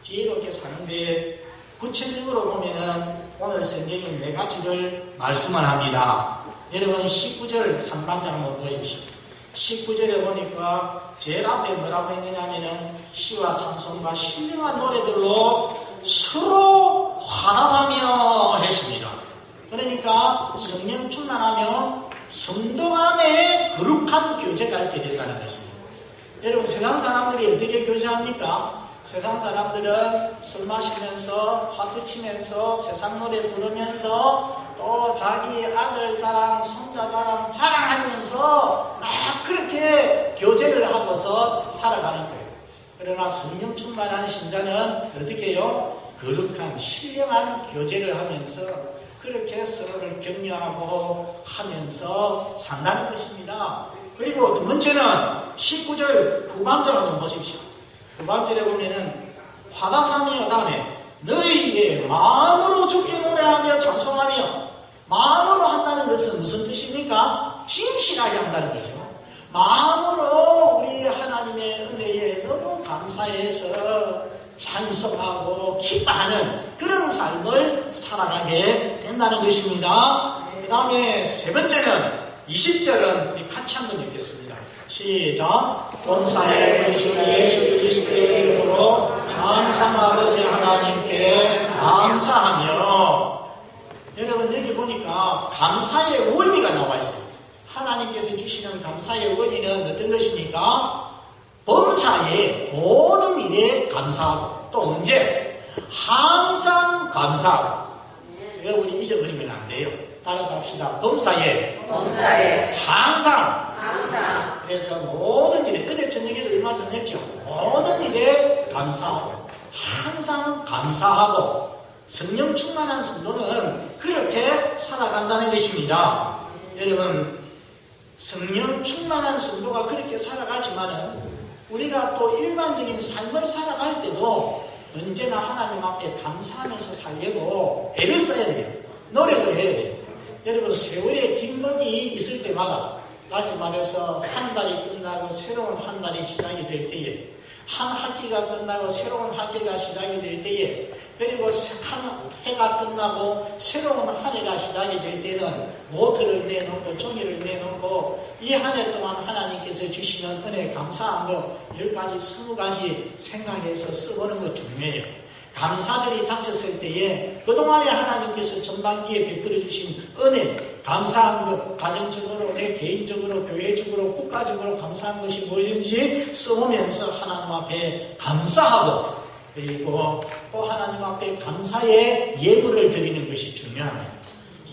지혜롭게 사는데 구체적으로 보면은 오늘 성경이 4가지를 말씀을 합니다. 여러분 19절 3반장 한번 보십시오. 19절에 보니까 제일 앞에 뭐라고 했느냐면은 시와 찬송과 신령한 노래들로 서로 화답하며 했습니다. 그러니까 성령 충만하면 성도 안에 거룩한 교제가 있게 된다는 것입니다. 여러분 세상 사람들이 어떻게 교제합니까? 세상 사람들은 술 마시면서 화투 치면서 세상 노래 부르면서 또 자기 아들 자랑 손자 자랑 자랑하면서 막 그렇게 교제를 하고서 살아가는 거예요. 그러나 성령 충만한 신자는 어떻게 해요? 거룩한 신령한 교제를 하면서 그렇게 서로를 격려하고 하면서 산다는 것입니다. 그리고 두 번째는 19절 후반절 한번 보십시오. 후반절에 보면은 화답하며 다음에 너희에게 마음으로 주께 노래하며 찬송하며 마음으로 한다는 것은 무슨 뜻입니까? 진실하게 한다는 거죠. 마음으로 우리 하나님의 은혜에 너무 감사해서 찬송하고 기뻐하는 그런 삶을 살아가게 된다는 것입니다. 그 다음에 세 번째는 20절은 우리 같이 한번 읽겠습니다. 시작. 본사의 우리 주 예수 그리스도의 이름으로 항상 아버지 하나님께 감사하며. 여러분 여기 보니까 감사의 원리가 나와 있어요. 하나님께서 주시는 감사의 원리는 어떤 것입니까? 범사의 모든 일에 감사하고 또 언제? 항상 감사하고. 이거 우리 잊어버리면 안 돼요. 따라서 합시다. 범사에 항상. 그래서 모든 일에 어제 저녁에도 이 말씀 했죠. 모든 일에 감사하고 항상 감사하고 성령 충만한 성도는 그렇게 살아간다는 것입니다. 여러분 성령 충만한 성도가 그렇게 살아가지만은 우리가 또 일반적인 삶을 살아갈 때도 언제나 하나님 앞에 감사하면서 살려고 애를 써야 돼요. 노력을 해야 돼요. 여러분 세월의 빈목이 있을 때마다 다시 말해서 한 달이 끝나고 새로운 한 달이 시작이 될 때에 한 학기가 끝나고 새로운 학기가 시작이 될 때에 그리고 한 해가 끝나고 새로운 한 해가 시작이 될 때는 노트를 내놓고 종이를 내놓고 이 한 해 동안 하나님께서 주시는 은혜 감사한 거 10가지, 20가지 생각해서 써보는 거 중요해요. 감사절이 닥쳤을 때에 그동안에 하나님께서 전반기에 베풀어 주신 은혜 감사한 것, 가정적으로 내 개인적으로 교회적으로 국가적으로 감사한 것이 무엇인지 써보면서 하나님 앞에 감사하고 그리고 또 하나님 앞에 감사의 예물을 드리는 것이 중요합니다.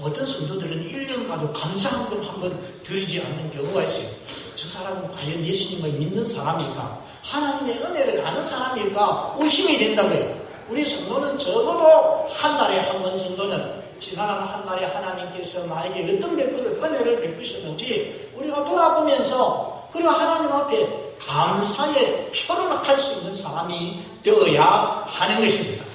어떤 성도들은 1년가도 감사한 것 한번 드리지 않는 경우가 있어요. 저 사람은 과연 예수님을 믿는 사람일까? 하나님의 은혜를 아는 사람일까? 의심이 된다고요. 우리 성도는 적어도 한 달에 한 번 정도는 지난 한 달에 하나님께서 나에게 어떤 은혜를 베푸셨는지 우리가 돌아보면서 그리고 하나님 앞에 감사의 표를 할 수 있는 사람이 되어야 하는 것입니다.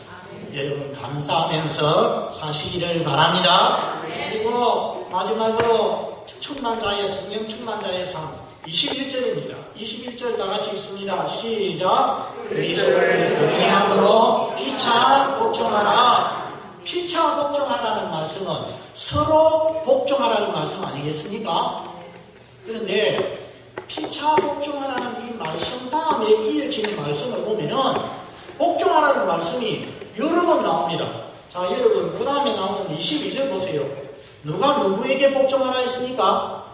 여러분 감사하면서 사시기를 바랍니다. 그리고 마지막으로 충만자의 성령 충만자의 삶 21절입니다. 21절 다 같이 읽습니다. 시작. 그리스도를 동행함으로 피차 복종하라. 피차 복종하라는 말씀은 서로 복종하라는 말씀 아니겠습니까? 그런데 피차 복종하라는 이 말씀 다음에 이어지는 말씀을 보면은 복종하라는 말씀이 여러 번 나옵니다. 자, 여러분 그 다음에 나오는 22절 보세요. 누가 누구에게 복종하라 했습니까?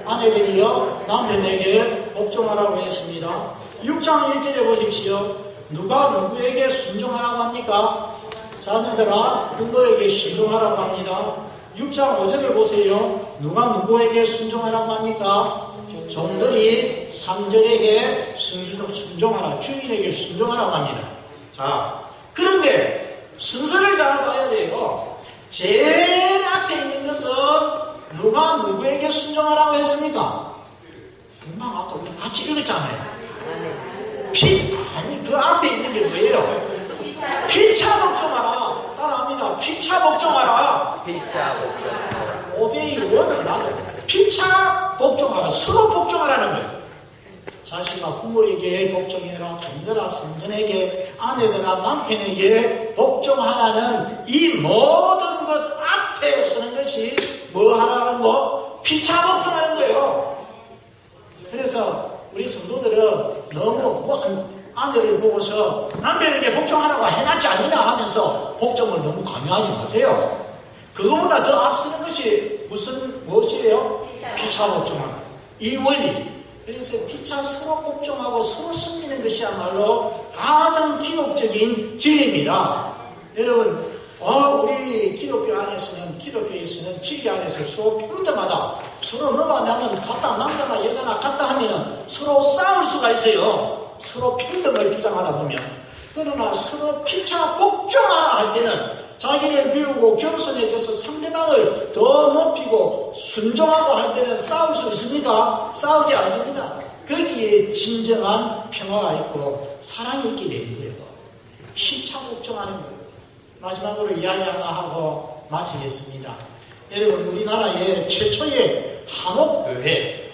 아내들이여 남편에게 복종하라고 했습니다. 6장 1절에 보십시오. 누가 누구에게 순종하라고 합니까? 자녀들아 누구에게 순종하라고 합니다. 6장 5절을 보세요. 누가 누구에게 순종하라고 합니까? 종들이 3절에게 순종하라, 주인에게 순종하라고 합니다. 자, 그런데 순서를 잘 봐야 돼요. 제일 앞에 있는 것은 누가 누구에게 순종하라고 했습니까? 금방 아까 우리 같이 읽었잖아요. 아니 그 앞에 있는 게 뭐예요? 피차 복종하라. 따라합니다. 피차 복종하라. 피차 복종하라. 오베이 원을 나도 피차 복종하라. 서로 복종하라는 거예요. 자식아 부모에게 복종해라. 종들아 성전에게, 아내들아 남편에게 복종하라는 이 모든 것 앞에 서는 것이 뭐 하라는 거? 피차 복종하는 거예요. 그래서 우리 성도들은 너무 아내를 보고서 남편에게 복종하라고 해놨지 않느냐 하면서 복종을 너무 강요하지 마세요. 그거보다 더 앞서는 것이 무엇이에요? 피차 복종하라. 이 원리. 그래서 피차 서로 복종하고 서로 섬기는 것이야말로 가장 기독적인 진리입니다. 여러분, 우리 기독교 안에서는, 기독교에서는 진리 안에서 서로 평등하다. 서로 너가 나는 같다, 남자나 여자나 같다 하면은 서로 싸울 수가 있어요. 서로 평등을 주장하다 보면. 그러나 서로 피차 복종하라 할 때는 자기를 비우고 겸손해져서 상대방을 더 높이고 순종하고 할 때는 싸울 수 있습니까? 싸우지 않습니다. 거기에 진정한 평화가 있고 사랑이 있게 되는 거예요. 피차 복종하는 거예요. 마지막으로 이야기 하나 하고 마치겠습니다. 여러분, 우리나라의 최초의 한옥교회,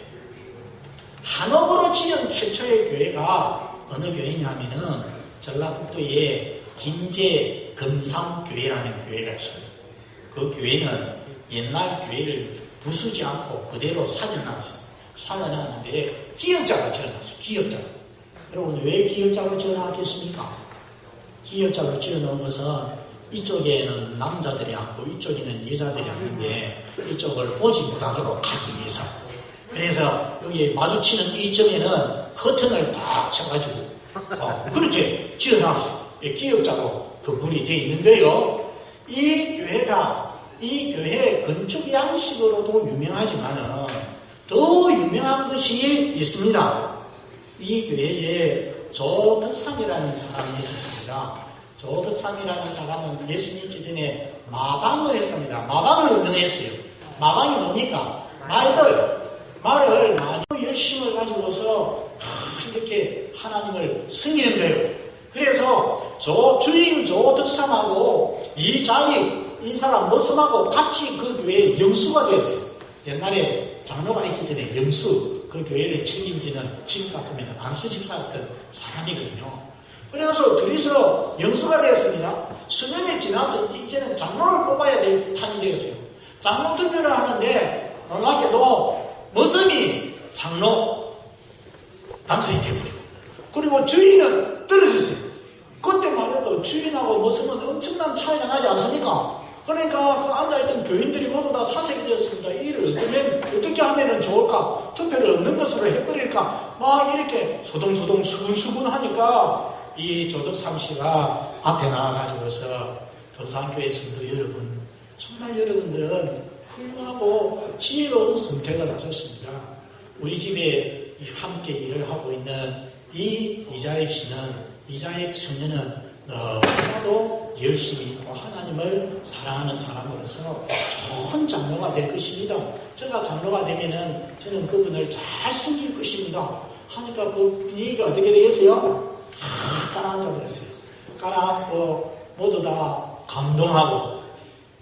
한옥으로 지은 최초의 교회가 어느 교회냐면은 전라북도의 김제 금상교회라는 교회가 있어요. 그 교회는 옛날 교회를 부수지 않고 그대로 살려놨는데 기역자로 지어놨어요. 기역자로. 여러분, 왜 기역자로 지어놨겠습니까? 기역자로 지어놓은 것은 이쪽에는 남자들이 앉고 이쪽에는 여자들이 앉는데 이쪽을 보지 못하도록 하기 위해서. 그래서 여기 마주치는 이 점에는 커튼을 딱 쳐가지고 그렇게 지어놨어요. 기역자로 건물이 되어 있는 거예요. 이 교회 건축 양식으로도 유명하지만은 더 유명한 것이 있습니다. 이 교회에 조덕삼이라는 사람이 있었습니다. 조덕삼이라는 사람은 예수 믿기 전에 마방을 했답니다. 마방을 운영했어요. 마방이 뭡니까? 말을 많이 열심을 가지고서 이렇게 하나님을 섬기는 거예요. 그래서 주인 조덕삼하고 이자익, 이 사람 머슴하고 같이 그 교회의 영수가 되었어요. 옛날에 장로가 있기 전에 영수, 그 교회를 책임지는 지금 같으면 안수 집사 같은 사람이거든요. 그래서 둘이서 영수가 되었습니다. 수년이 지나서 이제는 장로를 뽑아야 될 판이 되었어요. 장로 투표를 하는데 놀랍게도 머슴이 장로 당선이 되어버리고, 그리고 주인은 떨어졌어요. 그때만 해도 주인하고 머슴은 엄청난 차이가 나지 않습니까? 그러니까 그 앉아있던 교인들이 모두 다 사색이 되었습니다. 이 일을 어떻게 하면 좋을까? 투표를 없는 것으로 해버릴까? 막 이렇게 소동소동 수근수근 하니까 이 조덕삼 씨가 앞에 나와가지고서 금상교회 성도 여러분, 정말 여러분들은 훌륭하고 지혜로운 선택을 하셨습니다. 우리 집에 함께 일을 하고 있는 이 이자익 씨는, 이자익 청년은 너무나도 열심히 있고 하나님을 사랑하는 사람으로서 좋은 장로가 될 것입니다. 제가 장로가 되면은 저는 그분을 잘 섬길 것입니다. 하니까 그 분위기가 어떻게 되겠어요? 가라앉아 버렸어요. 가라앉고 모두 다 감동하고.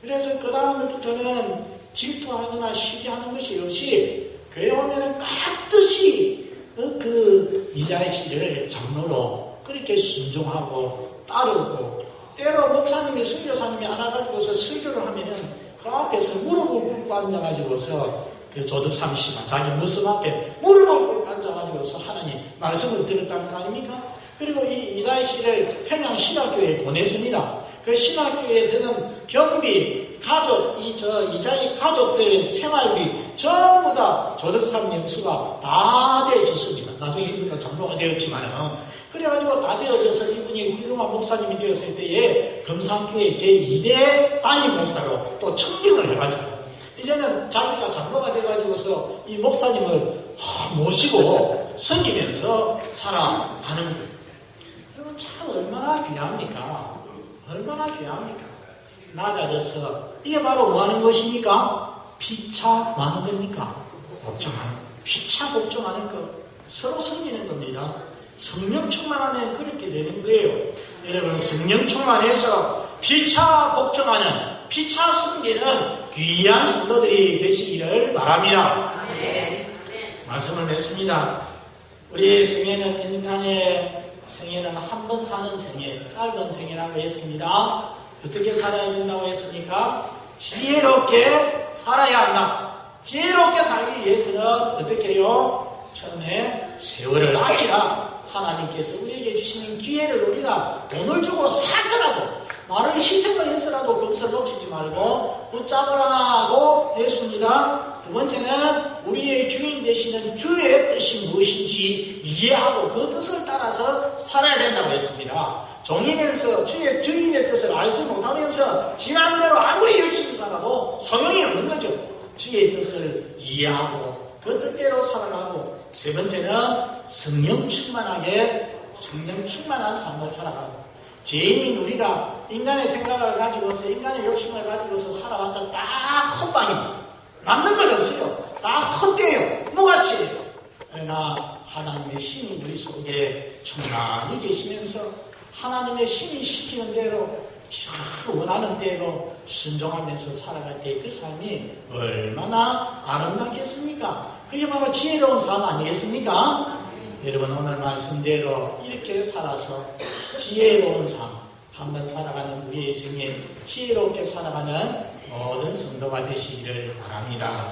그래서 그 다음부터는 질투하거나 시기하는 것이 없이 교회 오면은 깍듯이 그 이자익 씨를 장로로 그렇게 순종하고 따르고, 때로 목사님이 설교사님이 안아가지고서 설교를 하면은 그 앞에서 무릎을 꿇고 앉아가지고서 그 조덕삼 씨가 자기 머슴 앞에 무릎을 꿇고 앉아가지고서 하나님 말씀을 들었다는 거 아닙니까? 그리고 이 이자익 씨를 평양 신학교에 보냈습니다. 그 신학교에 드는 경비 가족, 이자의 가족들 생활비 전부 다 조덕삼 영수가 다 되어줬습니다. 나중에 이분은 장로가 되었지만은. 그래가지고 다 되어져서 이분이 훌륭한 목사님이 되었을 때에 금산교회 제2대 담임 목사로 또 청빙을 해가지고 이제는 자기가 장로가 돼가지고서 이 목사님을 모시고 섬기면서 살아가는 거예요. 여러분 참 얼마나 귀합니까? 얼마나 귀합니까? 낮아져서 이게 바로 뭐 하는 것입니까? 피차 뭐 하는 겁니까? 복종하는 거. 피차 복종하는 거. 서로 섬기는 겁니다. 성령 충만하면 그렇게 되는 거예요. 여러분 성령 충만해서 피차 복종하는 피차 섬기는 귀한 성도들이 되시기를 바랍니다. 말씀을 맺습니다. 우리 생애는 인간의 생애는 한 번 사는 생애, 짧은 생애라고 했습니다. 어떻게 살아야 된다고 했습니까? 지혜롭게 살아야 한다. 지혜롭게 살기 위해서는 어떻게 해요? 처음에 세월을 아끼라. 하나님께서 우리에게 주시는 기회를 우리가 돈을 주고 사서라도 나를 희생을 해서라도 거기서 놓치지 말고 붙잡으라고 했습니다. 두 번째는 우리의 주인 되시는 주의 뜻이 무엇인지 이해하고 그 뜻을 따라서 살아야 된다고 했습니다. 종이면서 주의 주인의 뜻을 알지 못하면서 지난대로 아무리 열심히 살아도 소용이 없는 거죠. 주의 뜻을 이해하고 그 뜻대로 살아가고 세 번째는 성령 충만한 삶을 살아가고 죄인인 우리가 인간의 생각을 가지고서 인간의 욕심을 가지고서 살아봤자 다 헛방입니다. 남는 것 없어요. 다 헛되어요. 무가치예요. 그러나 하나님의 신이 우리 속에 충만히 계시면서 하나님의 신이 시키는 대로 원하는 대로 순종하면서 살아갈 때 그 삶이 얼마나 아름답겠습니까? 그게 바로 지혜로운 삶 아니겠습니까? 여러분 오늘 말씀대로 이렇게 살아서 지혜로운 삶 한번 살아가는 우리의 생에 지혜롭게 살아가는 모든 성도가 되시기를 바랍니다.